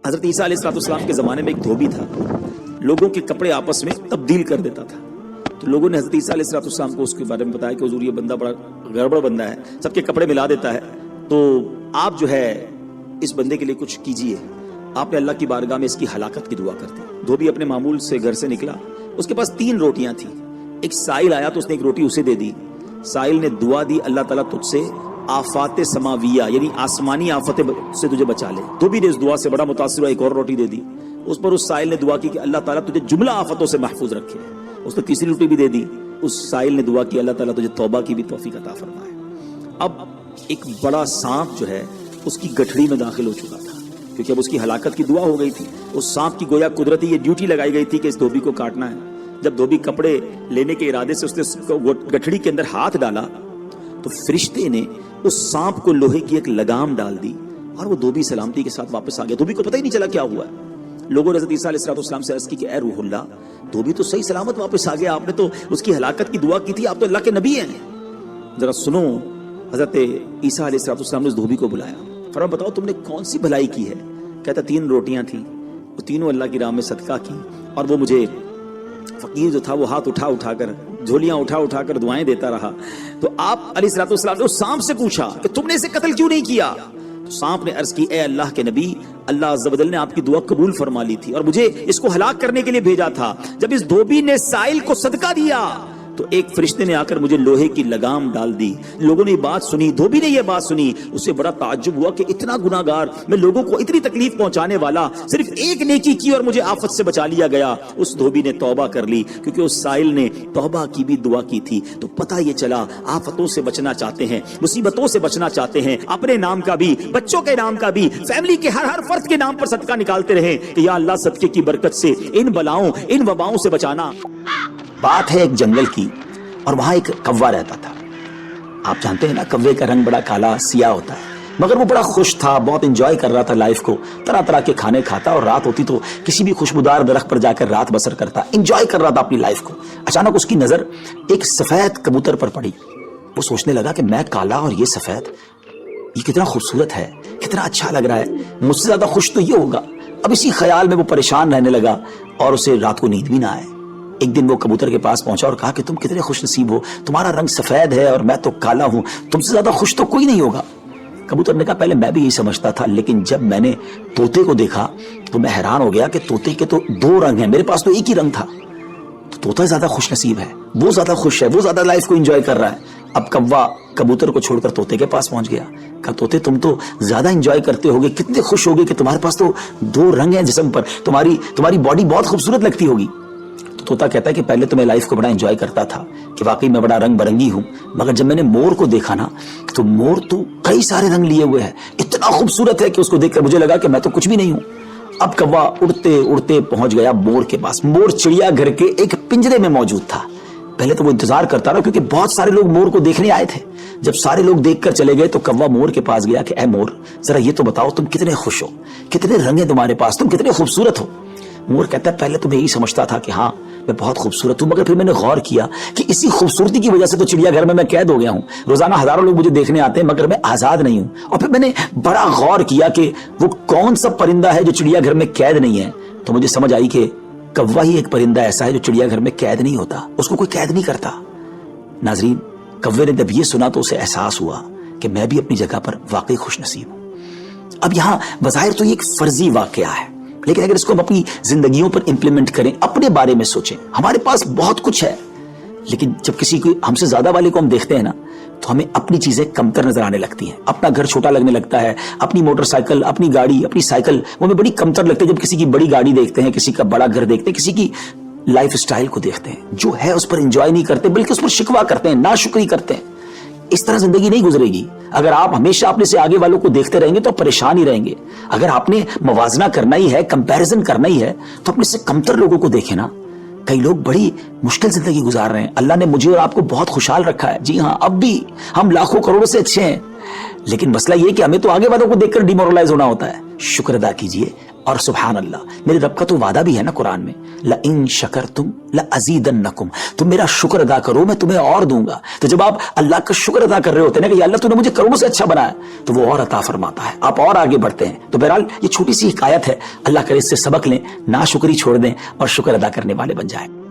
حضرت عیسیٰ علیہ السلام کے زمانے میں ایک دھوبی تھا، لوگوں کے کپڑے آپس میں تبدیل کر دیتا تھا. تو لوگوں نے حضرت عیسیٰ علیہ السلام کو اس کے بارے میں بتایا کہ حضور یہ بندہ بڑا گڑبڑ بندہ ہے، سب کے کپڑے ملا دیتا ہے، تو آپ جو ہے اس بندے کے لیے کچھ کیجئے. آپ نے اللہ کی بارگاہ میں اس کی ہلاکت کی دعا کر دی. دھوبی اپنے معمول سے گھر سے نکلا، اس کے پاس 3 روٹیاں تھیں. ایک سائل آیا تو اس نے ایک روٹی اسے دے دی. سائل نے دعا دی، اللہ تعالیٰ تجھ سے آفات سماویہ یعنی آسمانی آفت سے تجھے بچا لے. دھوبی نے اس دعا سے بڑا متاثر ہوا، ایک اور روٹی دے دی. اس پر اس سائل نے دعا کی کہ اللہ تعالیٰ تجھے جملہ آفتوں سے محفوظ رکھے. اس نے تیسری روٹی بھی دے دی. اس سائل نے دعا کی اللہ تعالیٰ تجھے توبہ کی بھی توفیق عطا فرمائے. اب ایک بڑا سانپ جو ہے اس کی گٹھڑی میں داخل ہو چکا تھا، کیونکہ اب اس کی ہلاکت کی دعا ہو گئی تھی. اس سانپ کی گویا قدرتی یہ ڈیوٹی لگائی گئی تھی کہ اس دھوبی کو کاٹنا ہے. جب دھوبی کپڑے لینے کے ارادے سے اس نے گٹھڑی کے اندر ہاتھ ڈالا تو فرشتے نے اس سانپ کو لوہے کی ایک لگام ڈال دی اور وہ دھوبی سلامتی کے ساتھ واپس آ گیا. دھوبی کو پتہ ہی نہیں چلا کیا ہوا ہے. لوگوں نے حضرت عیسیٰ علیہ السلام سے عرض کی کہ اے روح اللہ، دھوبی تو صحیح سلامت واپس آ گیا، آپ نے تو اس کی ہلاکت کی دعا کی تھی، آپ تو اللہ کے نبی ہیں. ذرا سنو. حضرت عیسیٰ علیہ السلام نے اس دھوبی کو بلایا. فرمایا بتاؤ تم نے کون سی بھلائی کی ہے؟ کہتا 3 روٹیاں تھیں، وہ تینوں اللہ کی راہ میں صدقہ کی، اور وہ مجھے فقیر جو تھا وہ ہاتھ اٹھا کر جھولیاں اٹھا کر دعائیں دیتا رہا. تو آپ علیہ السلام نے اس سانپ سے پوچھا کہ تم نے اسے قتل کیوں نہیں کیا؟ تو سانپ نے عرض کی اے اللہ کے نبی، اللہ عز و جل نے آپ کی دعا قبول فرما لی تھی اور مجھے اس کو ہلاک کرنے کے لیے بھیجا تھا. جب اس دھوبی نے سائل کو صدقہ دیا تو ایک فرشتے نے آ کر مجھے لوہے کی لگام ڈال دی. لوگوں نے یہ بات سنی، دھوبی نے یہ بات سنی، اسے بڑا تعجب ہوا کہ اتنا گناہگار میں، لوگوں کو اتنی تکلیف پہنچانے والا، صرف ایک نیکی کی اور مجھے آفت سے بچا لیا گیا. اس دھوبی نے توبہ کر لی کیونکہ اس سائل نے توبہ کی بھی دعا کی تھی. تو پتہ یہ چلا آفتوں سے بچنا چاہتے ہیں، مصیبتوں سے بچنا چاہتے ہیں، اپنے نام کا بھی، بچوں کے نام کا بھی، فیملی کے ہر فرد کے نام پر صدقہ نکالتے رہیں کہ یا اللہ صدقے کی برکت سے ان بلاؤں، ان وباؤں سے بچانا. بات ہے ایک جنگل کی اور وہاں ایک کوا رہتا تھا. آپ جانتے ہیں نا کوے کا رنگ بڑا کالا سیاہ ہوتا ہے، مگر وہ بڑا خوش تھا، بہت انجوائے کر رہا تھا لائف کو. طرح طرح کے کھانے کھاتا اور رات ہوتی تو کسی بھی خوشبودار درخت پر جا کر رات بسر کرتا، انجوائے کر رہا تھا اپنی لائف کو. اچانک اس کی نظر ایک سفید کبوتر پر پڑی. وہ سوچنے لگا کہ میں کالا اور یہ سفید، یہ کتنا خوبصورت ہے، کتنا اچھا لگ رہا ہے، مجھ سے زیادہ خوش تو یہ ہوگا. اب اسی خیال میں وہ پریشان رہنے لگا اور اسے رات کو نیند بھی نہ آئے. ایک دن وہ کبوتر کے پاس پہنچا اور کہا کہ تم کتنے خوش نصیب ہو، تمہارا رنگ سفید ہے اور میں تو کالا ہوں، تم سے زیادہ خوش تو کوئی نہیں ہوگا. کبوتر نے کہا پہلے میں بھی یہی سمجھتا تھا، لیکن جب میں نے طوطے کو دیکھا تو میں حیران ہو گیا کہ طوطے کے تو 2 رنگ ہیں، میرے پاس تو ایک ہی رنگ تھا. تو طوطا زیادہ خوش نصیب ہے، وہ زیادہ خوش ہے، وہ زیادہ لائف کو انجوائے کر رہا ہے. اب کوا کبوتر کو چھوڑ کر طوطے کے پاس پہنچ گیا. کہا طوطے تم تو زیادہ انجوائے کرتے ہوگے، کتنے خوش ہوگے کہ تمہارے پاس تو 2 رنگ ہیں جسم پر، تمہاری باڈی بہت خوبصورت لگتی ہوگی. طوطا کہتا ہے کہ پہلے تو میں لائف کو بڑا انجوائے کرتا تھا کہ واقعی میں بڑا رنگ برنگی ہوں، مگر جب میں نے مور کو دیکھا نا تو مور تو کئی سارے رنگ لیے ہوئے ہے، اتنا خوبصورت ہے کہ اس کو دیکھ کر مجھے لگا کہ میں تو کچھ بھی نہیں ہوں. اب کوا اڑتے اڑتے پہنچ گیا مور کے پاس. مور چڑیا گھر کے ایک پنجرے میں موجود تھا. پہلے تو وہ انتظار کرتا رہا کیونکہ بہت سارے لوگ مور کو دیکھنے آئے تھے. جب سارے لوگ دیکھ کر چلے گئے تو کوا مور کے پاس گیا کہ اے مور، ذرا یہ تو بتاؤ تم کتنے خوش ہو، کتنے رنگ ہیں تمہارے پاس، تم کتنے خوبصورت ہو. مور کہتا ہے پہلے تو میں یہی سمجھتا تھا کہ ہاں میں بہت خوبصورت ہوں، مگر پھر میں نے غور کیا کہ اسی خوبصورتی کی وجہ سے تو چڑیا گھر میں قید ہو گیا ہوں. روزانہ ہزاروں لوگ مجھے دیکھنے آتے ہیں مگر میں آزاد نہیں ہوں. اور پھر میں نے بڑا غور کیا کہ وہ کون سا پرندہ ہے جو چڑیا گھر میں قید نہیں ہے. تو مجھے سمجھ آئی کہ کوا ہی ایک پرندہ ایسا ہے جو چڑیا گھر میں قید نہیں ہوتا، اس کو کوئی قید نہیں کرتا. ناظرین، کوے نے جب یہ سنا تو اسے احساس ہوا کہ میں بھی اپنی جگہ پر واقعی خوش نصیب ہوں. اب یہاں بظاہر تو یہ ایک فرضی واقعہ ہے، لیکن اگر اس کو ہم اپنی زندگیوں پر امپلیمنٹ کریں، اپنے بارے میں سوچیں. ہمارے پاس بہت کچھ ہے، لیکن جب کسی کو ہم سے زیادہ والے کو ہم دیکھتے ہیں نا تو ہمیں اپنی چیزیں کمتر نظر آنے لگتی ہیں. اپنا گھر چھوٹا لگنے لگتا ہے، اپنی موٹر سائیکل، اپنی گاڑی، اپنی سائیکل وہ ہمیں بڑی کمتر لگتی ہے جب کسی کی بڑی گاڑی دیکھتے ہیں، کسی کا بڑا گھر دیکھتے ہیں، کسی کی لائف سٹائل کو دیکھتے ہیں. جو ہے اس پر انجوائے نہیں کرتے بلکہ اس پر شکوہ کرتے ہیں، ناشکری کرتے ہیں. اس طرح زندگی نہیں گزرے گی. اگر آپ ہمیشہ اپنے سے آگے والوں کو دیکھتے رہیں گے تو پریشان ہی رہیں گے. اگر آپ نے موازنہ کرنا ہی ہے، کمپیریزن کرنا ہی ہے، تو اپنے سے کمتر لوگوں کو دیکھیں نا. کئی لوگ بڑی مشکل زندگی گزار رہے ہیں، اللہ نے مجھے اور آپ کو بہت خوشحال رکھا ہے. جی ہاں، اب بھی ہم لاکھوں کروڑوں سے اچھے ہیں، لیکن مسئلہ یہ کہ ہمیں تو آگے والوں کو دیکھ کر ڈیمورلائز ہونا ہوتا ہے. شکر ادا کیجئے، اور سبحان اللہ میرے رب کا تو وعدہ بھی ہے نا قرآن میں، لَإِن شَكَرْتُمْ لَأَزِيدَنَّكُمْ، تم میرا شکر ادا کرو میں تمہیں اور دوں گا۔ تو جب آپ اللہ کا شکر ادا کر رہے ہوتے ہیں نا کہ یا اللہ تو نے مجھے کروڑوں سے اچھا بنایا، تو وہ اور عطا فرماتا ہے، آپ اور آگے بڑھتے ہیں۔ تو بہرحال یہ چھوٹی سی حکایت ہے، اللہ کرے اس سے سبق لیں، ناشکری چھوڑ دیں اور شکر ادا کرنے والے بن جائیں۔